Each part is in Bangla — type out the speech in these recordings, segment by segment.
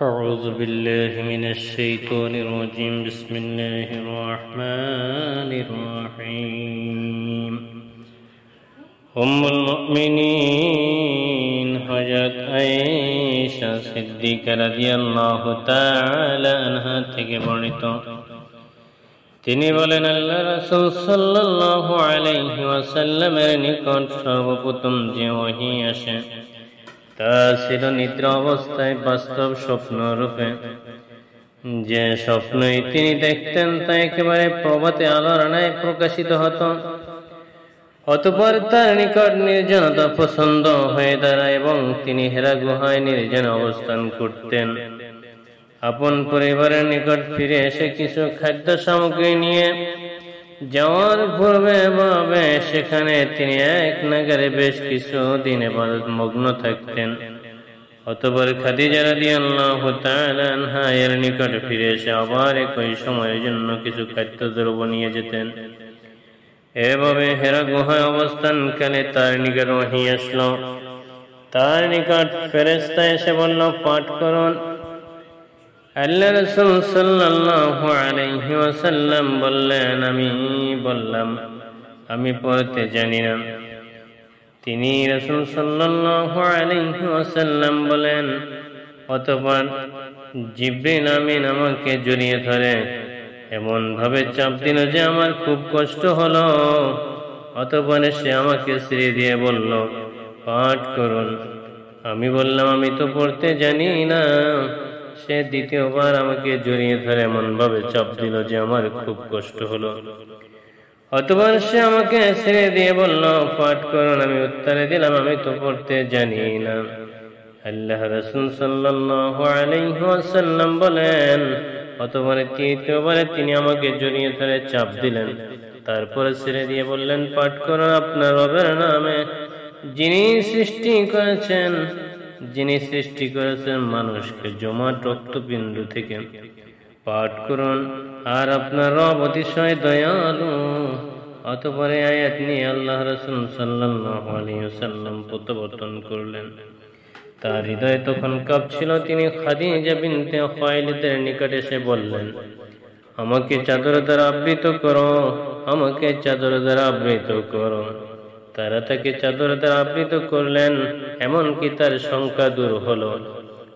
أعوذ بالله من الشيطان الرجيم بسم الله الرحمن الرحيم أم المؤمنين حجرت عائشة صديقة رضي الله تعالى عنها থেকে বর্ণিত তিনি বলেন আল্লাহ রাসূল সাল্লাল্লাহু আলাইহি ওয়াসাল্লামের নিকট সর্বপ্রথম যে ওহী আসে তা ছিল নিদ্রা অবস্থায় বাস্তব স্বপ্ন রূপে। যে স্বপ্নই তিনি দেখতেন তা একেবারে প্রভাতে আলোর ন্যায় প্রকাশিত হতো। অতঃপর তার নিকট নির্জনতা পছন্দ হয়ে দাঁড়ায় এবং তিনি হেরা গুহায় নির্জন অবস্থান করতেন। আপন পরিবারের নিকট ফিরে এসে কিছু খাদ্য সামগ্রী নিয়ে যাওয়ার পূর্বে ভাবে সেখানে তিনি এক নাগারে বেশ কিছু দিন ইবাদত মগ্ন থাকতেন। অতঃপর খাদিজা রাদিয়াল্লাহু তাআলা আনহা এর নিকট ফিরে এসে আবার একই সময়ের জন্য কিছু খাদ্যদ্রব্য নিয়ে যেতেন। এভাবে হেরা গুহায় অবস্থানকালে তার নিকট ওহী আসলো। তার নিকট ফেরেশতা এসে বলল, পাঠ করুন। আল্লাহ রাসূল সাল্লাল্লাহু আলাইহি ওয়াসাল্লাম বললেন, আমি বললাম, আমি পড়তে জানি না। তিনি রাসূল সাল্লাল্লাহু আলাইহি ওয়াসাল্লাম বলেন, অতঃপর জিবরিল আমিন আমাকে জড়িয়ে ধরে এমন ভাবে চাপ দিল যে আমার খুব কষ্ট হলো। অতঃপর সে আমাকে ছেড়ে দিয়ে বলল, পাঠ করুন। আমি বললাম, আমি তো পড়তে জানি না। সে দ্বিতীয়বার আমাকে জড়িয়ে ধরে এমন ভাবে চাপ দিল যে আমার খুব কষ্ট হলো। অতঃপর সে আমাকে ছেড়ে দিয়ে বলল, পাঠ করুন। আমি উত্তরে দিলাম, আমি তো পড়তে জানি না। আল্লাহ রাসূল সাল্লাল্লাহু আলাইহি ওয়াসাল্লাম বলেন, অতঃপর তৃতীয়বারে তিনি আমাকে জড়িয়ে ধরে চাপ দিলেন। তারপরে ছেড়ে দিয়ে বললেন, পাঠ করুন আপনার রবের নামে, যিনি সৃষ্টি করেছেন মানুষকে জমাট রক্তপিণ্ড থেকে। পাঠ করুন, আর আপনার রব অতিশয় দয়ালু। অতঃপর আয়াত নিয়ে আল্লাহ রাসূল সাল্লাল্লাহু আলাইহি ওয়াসাল্লাম প্রত্যাবর্তন করলেন। তার হৃদয় তখন কাঁপছিল। তিনি খাদিজা বিনতে খুয়াইলিদের নিকট এসে বললেন, আমাকে চাদর দ্বারা আবৃত করো, আমাকে চাদর দ্বারা আবৃত করো। তারা তাকে চাদর দ্বারা আবৃত করলেন, এমনকি তার শঙ্কা দূর হলো।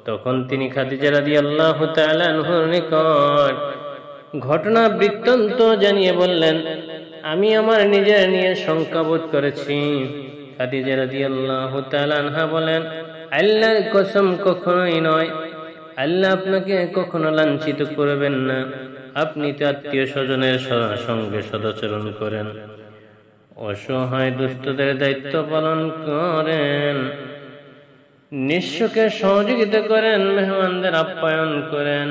তখন তিনি খাদিজা রাদিয়াল্লাহু তাআলা আনহার নিকট ঘটনা বৃত্তান্ত জানিয়ে বললেন, আমি আমার নিজের নিয়ে শঙ্কা বোধ করেছি। খাদিজা রাদিয়াল্লাহু তাআলা আনহা বলেন, আল্লাহর কসম, কখনোই নয়। আল্লাহ আপনাকে কখনো লাঞ্ছিত করবেন না। আপনি তো আত্মীয় স্বজনের সঙ্গে সদাচরণ করেন, অসহায় দুস্থদের দায়িত্ব পালন করেন, নিঃস্বকে সহযোগিতা করেন, মেহমানদের আপ্যায়ন করেন,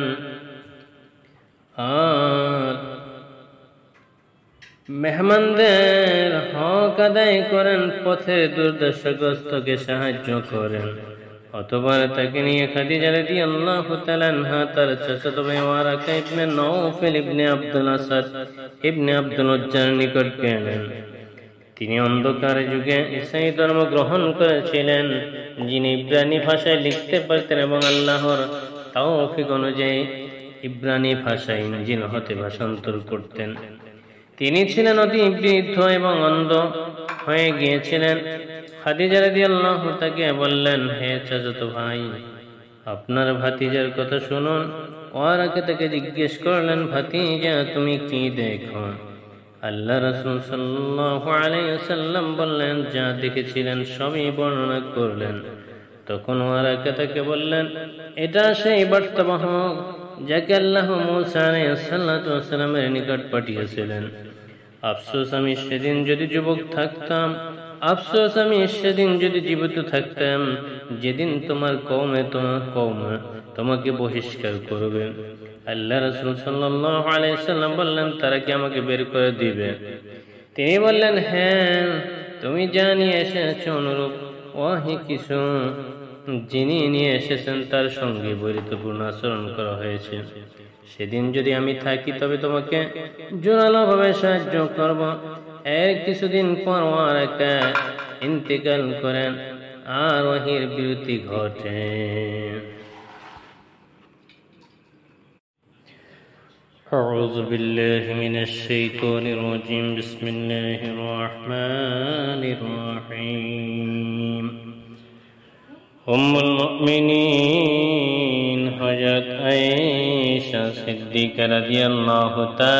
আর মেহমানদের হক আদায় করেন, পথের দুর্দশাগ্রস্তকে সাহায্য করেন। অতঃপর তাকে নিয়ে খাদিজা রাদিয়াল্লাহু তাআলা আনহা তার চাচাতো ভাই ওয়ারাকা ইবনে নওফল ইবনে আব্দুল আসাদ ইবনে আব্দুল উজ্জার নিকট গেলেন। তিনি অন্ধকার যুগে ঈসাই ধর্ম গ্রহণ করেছিলেন, যিনি ইব্রানি ভাষায় লিখতে পারতেন এবং আল্লাহর তৌফিক অনুযায়ী ইব্রানি ভাষায় ইনজিল হতে ভাষান্তর করতেন। তিনি ছিলেন অতি বৃদ্ধ এবং অন্ধ হয়ে গিয়েছিলেন। খাদিজা রাদিয়াল্লাহু তাকে বললেন, হে চাচাতো ভাই, আপনার ভাতিজার কথা শুনুন। ওয়ারাকা তাকে জিজ্ঞেস করলেন, ভাতিজা, তুমি কি দেখো? আল্লাহ রাসূল সাল্লাল্লাহু আলাইহি ওয়াসাল্লাম বললেন, যা দেখেছিলেন সবই বর্ণনা করলেন। তখন ওয়ারাকা তাকে বললেন, এটা সেই বার্তাবাহক যাকে আল্লাহ মূসা আলাইহিস সালাতু ওয়াস সালামের নিকট পাঠিয়েছিলেন। আফসোস আমি সেদিন যদি যুবক থাকতাম, আফসোস আমি সেদিন যদি জীবিত থাকতাম, যেদিন তোমার কওম তোমাকে বহিষ্কার করবে। আল্লাহ রাসূল সাল্লাল্লাহু আলাইহি ওয়াসাল্লাম বললেন, তারা কি আমাকে বের করে দিবে? তিনি বললেন, হ্যাঁ, তুমি যা নিয়ে এসেছো অনুরূপ ওহী কিছু যিনি নিয়ে এসেছেন তার সঙ্গে বৈরিতাপূর্ণ আচরণ করা হয়েছে। সেদিন যদি আমি থাকি তবে তোমাকে জোরালো ভাবে সাহায্য করব। এর কিছুদিন পর ওয়ারাকা ইন্তেকাল করেন আর ওহীর বিরতি ঘটে। أعوذ بالله من الشيطان الرجيم بسم الله الرحمن الرحيم أم المؤمنين حضرت عائشة صدیقہ رضی اللہ تعالی